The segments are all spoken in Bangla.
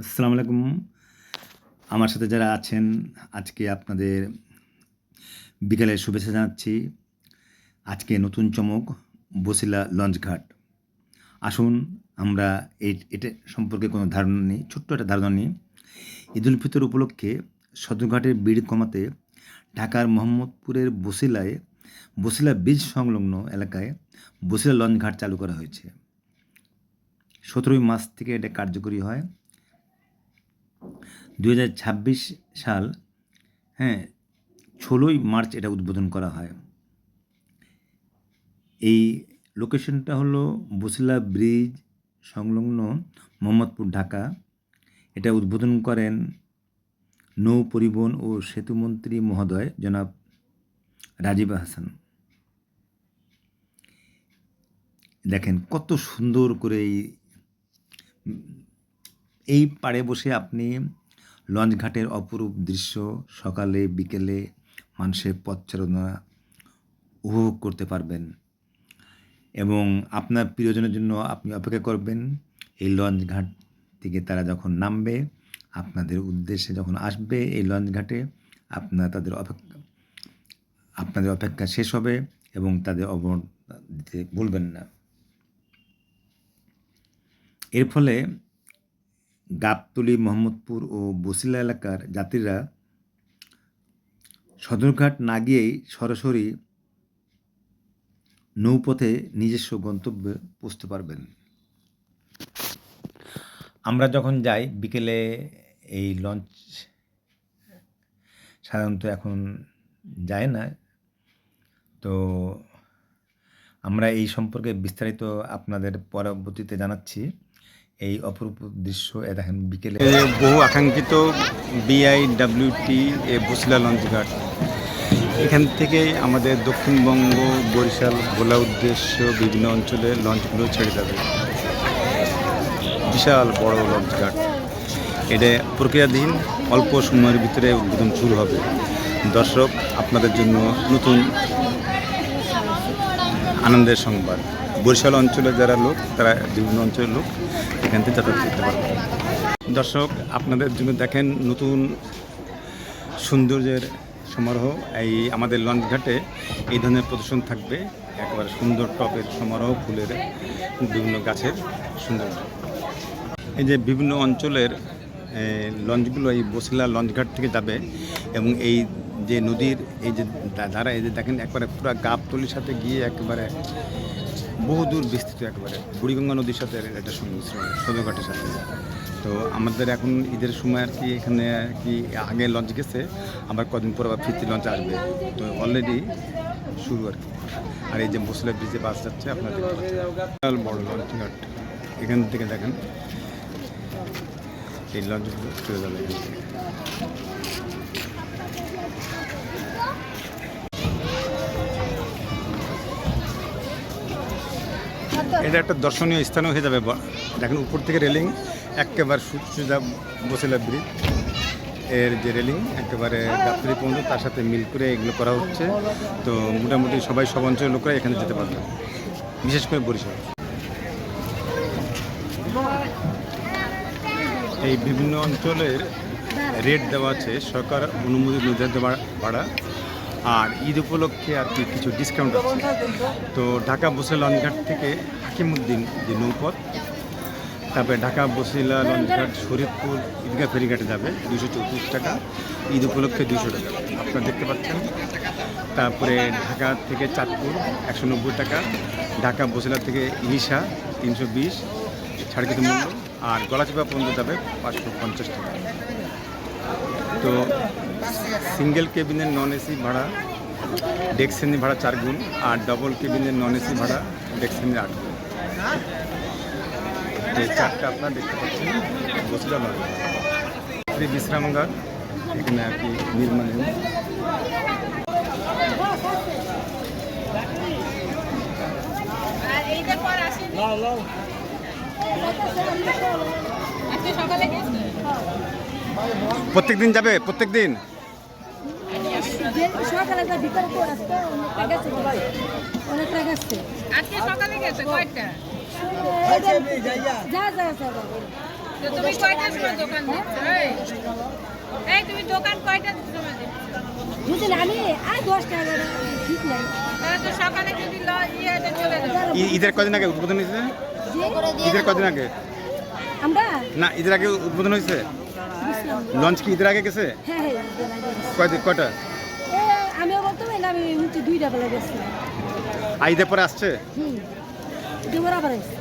আসসালামু আলাইকুম। আমার সাথে যারা আছেন, আজকে আপনাদের বিকেলের শুভেচ্ছা জানাচ্ছি। আজকে নতুন চমক বছিলা লঞ্চঘাট। আসুন আমরা এটা সম্পর্কে কোনো ধারণা নেই, ছোট্ট একটা ধারণা নিই। ঈদুল ফিতর উপলক্ষে সদরঘাটের ভিড় কমাতে ঢাকার মোহাম্মদপুরের বছিলা ব্রিজ সংলগ্ন এলাকায় বছিলা লঞ্চঘাট চালু করা হয়েছে। 17ই মার্চ থেকে এটা কার্যকরী হয়। 2026 সাল 16ই মার্চ এটা উদ্বোধন করা হয়। এই লোকেশনটা হলো বছিলা ব্রিজ সংলগ্ন মোহাম্মদপুর, ঢাকা। এটা উদ্বোধন করেন নৌ পরিবহন ও সেতুমন্ত্রী মহোদয় জনাব রাজীব হাসান। দেখেন কত সুন্দর করে এই পাড়ে বসে আপনি লঞ্চঘাটের অপরূপ দৃশ্য সকালে বিকেলে মানুষের পথচারণা উপভোগ করতে পারবেন এবং আপনার প্রিয়জনের জন্য আপনি অপেক্ষা করবেন। এই লঞ্চঘাট থেকে তারা যখন নামবে, আপনাদের উদ্দেশ্যে যখন আসবে এই লঞ্চঘাটে, আপনাদের অপেক্ষা শেষ হবে এবং তাদের অবদান দিতে ভুলবেন না। এর ফলে গাবতলী, মোহাম্মদপুর ও বছিলা এলাকার যাত্রীরা সদরঘাট না গিয়েই সরাসরি নৌপথে নিজস্ব গন্তব্যে পৌঁছতে পারবেন। আমরা যখন যাই বিকেলে, এই লঞ্চ সাধারণত এখন যায় না, তো আমরা এই সম্পর্কে বিস্তারিত আপনাদের পরবর্তীতে জানাচ্ছি। এই অপরূপ দৃশ্য দেখেন বিকেলে। বহু আকাঙ্ক্ষিত BIWT বছিলা লঞ্চঘাট, এখান থেকে আমাদের দক্ষিণবঙ্গ, বরিশাল, ভোলা উদ্দেশ্য বিভিন্ন অঞ্চলে লঞ্চগুলো ছেড়ে যাবে। বিশাল বড় লঞ্চঘাট, এটা প্রক্রিয়াধীন, অল্প সময়ের ভিতরে উদ্বোধন শুরু হবে। দর্শক, আপনাদের জন্য নতুন আনন্দের সংবাদ। বরিশাল অঞ্চলে যারা লোক, তারা বিভিন্ন অঞ্চলের লোক এখান থেকে যাতায়াত করতে পারবে। দর্শক, আপনাদের জন্য দেখেন নতুন সৌন্দর্যের সমারোহ। এই আমাদের লঞ্চঘাটে এই ধরনের প্রদর্শন থাকবে, একেবারে সুন্দর টবের সমারোহ, ফুলের, বিভিন্ন গাছের সৌন্দর্য। এই যে বিভিন্ন অঞ্চলের লঞ্চগুলো এই বছিলা লঞ্চঘাট থেকে যাবে এবং এই যে নদীর এই যে ধারা, এই যে দেখেন একবারে পুরো গাবতলির সাথে গিয়ে একেবারে বহুদূর বিস্তৃত, একেবারে বুড়িগঙ্গা নদীর সাথে একটা সংমিশ্রণ সদরঘাটের সাথে। তো আমাদের এখন ঈদের সময় আর কি এখানে কি আগে লঞ্চ গেছে, আবার কদিন পর আবার ফিরতি লঞ্চ আসবে। তো অলরেডি শুরু আর কি। আর এই যে বছিলা ব্রিজে বাস যাচ্ছে, আপনার দেখতে পাচ্ছেন বড় লঞ্চঘাট। এখান থেকে দেখেন এই লঞ্চগুলো চলে যাবে এখান থেকে। এটা একটা দর্শনীয় স্থানও হয়ে যাবে। দেখেন উপর থেকে রেলিং একেবারে সোজা বছিলা ব্রিজ এর যে রেলিং একেবারে গাবতলী পর্যন্ত, তার সাথে মিল করে এগুলো করা হচ্ছে। তো মোটামুটি সব অঞ্চলের লোকরা এখানে যেতে পারবে, বিশেষ করে বরিশাল। এই বিভিন্ন অঞ্চলের রেট দেওয়া আছে, সরকার অনুমোদিত নির্ধারিত ভাড়া, আর ঈদ উপলক্ষে আর কি কিছু ডিসকাউন্ট আছে। তো ঢাকা বছিলা লঞ্চঘাট থেকে হাকিমউদ্দিন যে নৌপথ, তারপরে ঢাকা বছিলা লঞ্চঘাট শরীফপুর ঈদগাহ ফেরিঘাটে যাবে 234 টাকা, ঈদ উপলক্ষে 200 টাকা আপনারা দেখতে পাচ্ছেন। তারপরে ঢাকা থেকে চাঁদপুর 190 টাকা, ঢাকা বছিলা থেকে ইলিশা 320 ছাড়কৃত মূল্য, আর গলাচিপা পর্যন্ত যাবে 550 টাকা। তো সিঙ্গেল কেবিনের নন এসি ভাড়া ডেক শ্রেণী ভাড়া 4 গুণ, আর ডবল কেবিনের নন এসি ভাড়া ডেক শ্রেণীর 8 গুণ। এই চারটা আপনারা দেখতে পাচ্ছেন বছিলা লঞ্চ বিশ্রামাগার, এখানে আর কি নির্মাণ। প্রত্যেক দিন যাবে, প্রত্যেক দিন তো তুমি কয়টার সময় দোকান দিচ্ছ? এই তুমি দোকান কয়টার সময় দিচ্ছ? বুঝলেন আমি আর 10 টাকা ঠিক নাই তাহলে তো সকালে যদি ইয়েতে চলে যাও। ঈদের কদিন আগে উদ্বোধন হয়েছে? ঈদের কদিন আগে? আমরা না, ঈদের আগে উদ্বোধন হয়েছে। লঞ্চ কি ঈদের আগে গেছে? হ্যাঁ কয়টা? আমিও বলতে পারি না, আমি হচ্ছে 2টা বেলা গেছি। আর ঈদের পরে আসছে? দুবার আবার আসছি।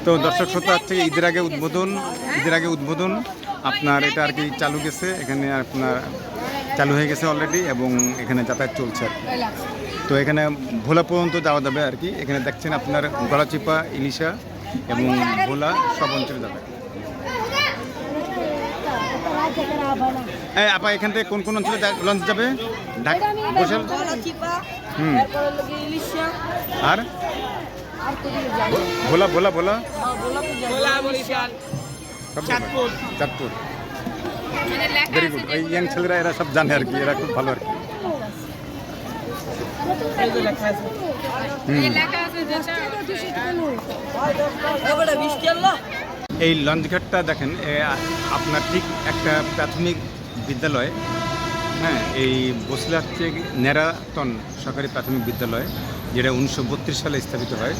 তো দর্শক শ্রোতা হচ্ছে ঈদের আগে উদ্বোধন আপনার এটা আর কি চালু গেছে, এখানে আপনার চালু হয়ে গেছে অলরেডি এবং এখানে যাতায়াত চলছে আর কি। তো এখানে ভোলা পর্যন্ত যাওয়া যাবে আর কি। এখানে দেখছেন আপনার গলাচিপা, ইলিশা এবং ভোলা সব অঞ্চলে যাবে। এই আপা, এখান থেকে কোন কোন অঞ্চলে লঞ্চ যাবে? ঢাকা, বরিশাল, আর ভোলা সব চাঁদপুর। মানে লেখা ভেরি আছে গুড। এই ইয়াং ছেলেরা এরা সব জানে আর কি, এরা খুব ভালো আর কি। যে লেখা আছে যেটা এই লঞ্চঘাটটা দেখেন আপনার ঠিক একটা প্রাথমিক বিদ্যালয়, হ্যাঁ, এই বসিলা হচ্ছে ন্যারাতন সরকারি প্রাথমিক বিদ্যালয়, যেটা 1932 সালে স্থাপিত হয়,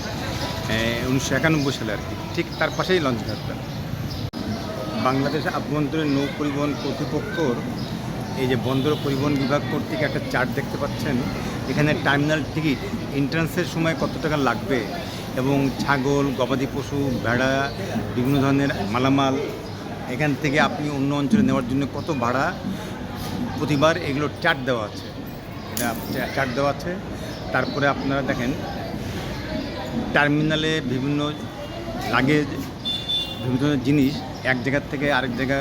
1991 সালে আর কি। ঠিক তার পাশেই লঞ্চঘাটটা। বাংলাদেশ আভ্যন্তরীণ নৌ পরিবহন কর্তৃপক্ষর এই যে বন্দর পরিবহন বিভাগ কর্তৃক একটা চার্ট দেখতে পাচ্ছেন। এখানে টার্মিনাল টিকিট এন্ট্রান্সের সময় কত টাকা লাগবে এবং ছাগল, গবাদি পশু, ভেড়া, বিভিন্ন ধরনের মালামাল এখান থেকে আপনি অন্য অঞ্চলে নেওয়ার জন্য কত ভাড়া প্রতিবার, এগুলো চার্ট দেওয়া আছে। চার্ট দেওয়া আছে। তারপরে আপনারা দেখেন টার্মিনালে বিভিন্ন লাগেজ, বিভিন্ন জিনিস এক জায়গার থেকে আরেক জায়গা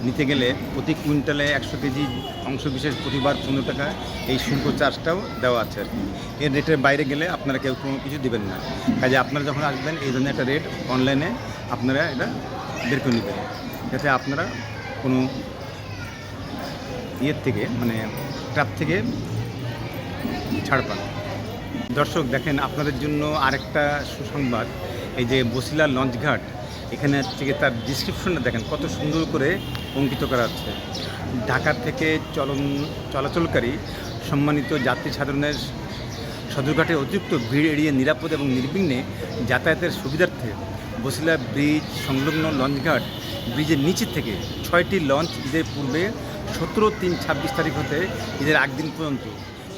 নিতে গেলে প্রতি কুইন্টালে 100 কেজি অংশ বিশেষ প্রতিবার 15 টাকা এই শুল্ক চার্জটাও দেওয়া আছে আর কি। এর রেটের বাইরে গেলে আপনারা কেউ কোনো কিছু দেবেন না। কাজে আপনারা যখন আসবেন এই ধরনের একটা রেট অনলাইনে আপনারা এটা বের করে নেবেন, যাতে আপনারা কোনো ইয়ের থেকে মানে ট্রাপ থেকে ছাড় পান। দর্শক দেখেন আপনাদের জন্য আরেকটা সুসংবাদ। এই যে বসিলা লঞ্চঘাট, এখানে থেকে তার ডিসক্রিপশনটা দেখেন কত সুন্দর করে অঙ্কিত করা আছে। ঢাকা থেকে চলাচলকারী সম্মানিত যাত্রী সাধারণের সদরঘাটে অতিরিক্ত ভিড় এড়িয়ে নিরাপদ এবং নির্বিঘ্নে যাতায়াতের সুবিধার্থে বসিলা ব্রিজ সংলগ্ন লঞ্চঘাট ব্রিজের নিচে থেকে 6টি লঞ্চ ঈদের পূর্বে 17-3-26 তারিখ হতে ঈদের আগদিন পর্যন্ত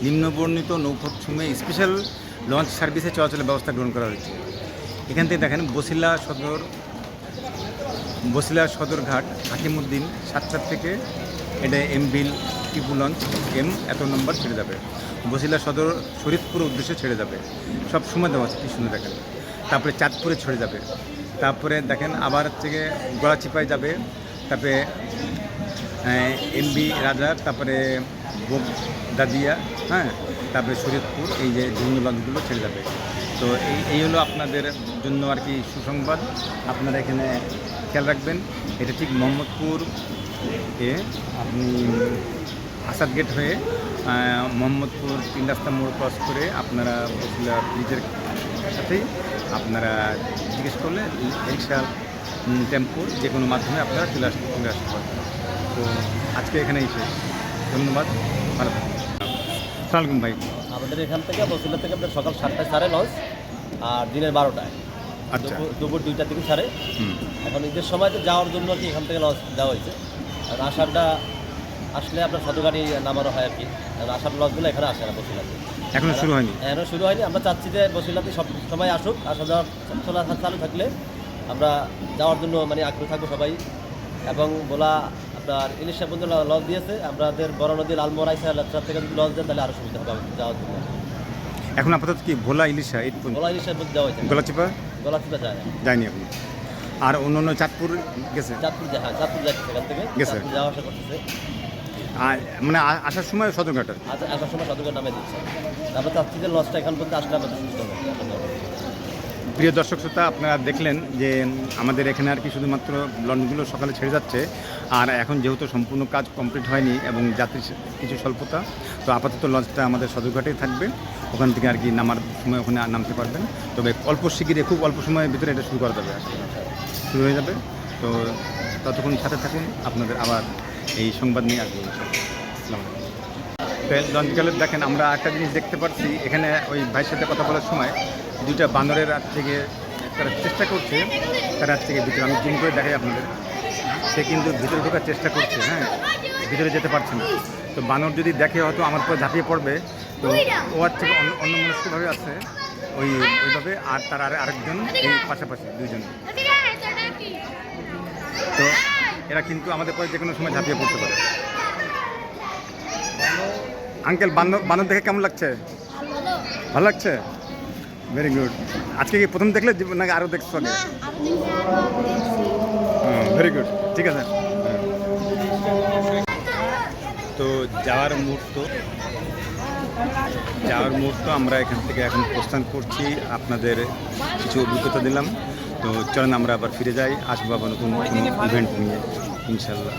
নিম্নবর্ণিত নৌপথসমূহে স্পেশাল লঞ্চ সার্ভিসে চলাচলের ব্যবস্থা গ্রহণ করা হয়েছে। এখান থেকে দেখেন বসিলা সদরঘাট হাকিমউদ্দিন 7টার থেকে এটা বিল টিপু লঞ্চ এত নম্বর ছেড়ে যাবে। বসিলা সদর শরীদপুর উদ্দেশ্যে ছেড়ে যাবে, সব সময় দেওয়া আছে, কি শুনে দেখেন। তারপরে চাঁদপুরে ছেড়ে যাবে। তারপরে দেখেন আবার হচ্ছে গিয়ে গলাচিপায় যাবে, তারপরে রাজার, তারপরে দাদিয়া, হ্যাঁ, তারপরে শরীদপুর, এই যে বিভিন্ন লঞ্চগুলো ছেড়ে যাবে। তো এই হলো আপনাদের জন্য আর কি সুসংবাদ। আপনারা এখানে খেয়াল রাখবেন। এটা ঠিক মোহাম্মদপুর আপনি আসাদ গেট হয়ে মোহাম্মদপুর 3 রাস্তা মোড় ক্রস করে আপনারা বসিলা ব্রিজের সাথেই আপনারা জিজ্ঞেস করলে রিক্সা, টেম্পো যে কোনো মাধ্যমে আপনারা চলে আসতে পারবেন। তো আজকে এখানেই শেষ। ধন্যবাদ, ভালো থাকুন। সালামালাইকুম ভাই। আমাদের এখান থেকে বসিলা থেকে আপনার সকাল 7টায় ছাড়ে লঞ্চ, আর দিনের 12টায়, আচ্ছা, দুপুর 2টার দিকে ছাড়ে। এখন ঈদের সময় তো যাওয়ার জন্য আর কি এখান থেকে লঞ্চ দেওয়া হয়েছে। আর আসারটা আসলে আপনার সদরঘাটে নামানো হয় আর কি। আসার লঞ্চগুলো এখানে আসে না বসিলাতে, এখনো শুরু হয়নি। এখনো শুরু হয়নি। আমরা চাচ্ছি যে বসিলাতে সব সময় আসুক, আসা যাওয়া চালু থাকলে আমরা যাওয়ার জন্য মানে আগ্রহ থাকবো সবাই। এবং বলা আপনার ইলিশা পর্যন্ত লঞ্চ দিয়েছে, আমাদের বড় নদী লালমোহর আইসা থেকে যদি লঞ্চ দেন তাহলে আরও সুবিধা হবে যাওয়ার জন্য। এখন আপাতত কি ভোলা, ইলিশা, এই বলা ইলিশার মধ্যে যাওয়া হয়েছে, গলাচিপা যায় যায়নি এখন। আর অন্য চাঁদপুর গেছে? চাঁদপুর যায়, চাঁদপুর যাচ্ছে সেখান থেকে গেছে, যাওয়া আসা করতেছে। আর মানে আসার সময় সদরঘাট, আসার সময় সদরঘাট নামে দিচ্ছে। তারপর চাচ্ছি যে লঞ্চটা এখান পর্যন্ত আসলে আমাদের সুবিধা হবে। প্রিয় দর্শক শ্রোতা, আপনারা দেখলেন যে আমাদের এখানে আর কি শুধুমাত্র লঞ্চগুলো সকালে ছেড়ে যাচ্ছে। আর এখন যেহেতু সম্পূর্ণ কাজ কমপ্লিট হয়নি এবং যাত্রীর কিছু স্বল্পতা, তো আপাতত লঞ্চটা আমাদের সদরঘাটেই থাকবে। ওখান থেকে আর কি নামার সময় ওখানে নামতে পারবেন। তবে অল্প শিগগিরই, খুব অল্প সময়ের ভিতরে এটা শুরু করা যাবে, শুরু হয়ে যাবে। তো ততক্ষণ সাথে থাকুন, আপনাদের আবার এই সংবাদ নিয়ে আসবো ইনশাআল্লাহ। লঞ্চকালে দেখেন আমরা একটা জিনিস দেখতে পাচ্ছি, এখানে ওই ভাইয়ের সাথে কথা বলার সময় দুইটা বানরের হাত থেকে তারা চেষ্টা করছে, তারা হাত থেকে ভিতরে, আমি জুম করে দেখাই আপনাদের, সে কিন্তু ভিতরে ঢোকার চেষ্টা করছে, হ্যাঁ, ভিতরে যেতে পারছে না। তো বানর যদি দেখে হয়তো আমার পরে ঝাঁপিয়ে পড়বে, তো ও আর থেকে অন্য মনস্কভাবে আছে ওইভাবে, আর তার আরেকজন এই পাশাপাশি দুইজন, তো এরা কিন্তু আমাদের পরে যে কোনো সময় ঝাঁপিয়ে পড়তে পারে। আঙ্কেল, বানর দেখে কেমন লাগছে? ভালো লাগছে, ভেরি গুড। আজকে কি প্রথম দেখলে নাকি আরও দেখছো আগে? ভেরি গুড, ঠিক আছে। তো যাওয়ার মুহূর্ত আমরা এখান থেকে এখন প্রস্থান করছি, আপনাদের কিছু অভিজ্ঞতা দিলাম। তো চলেন আমরা আবার ফিরে যাই, আসবো আবার নতুন কোনো ইভেন্ট নিয়ে ইনশাল্লাহ।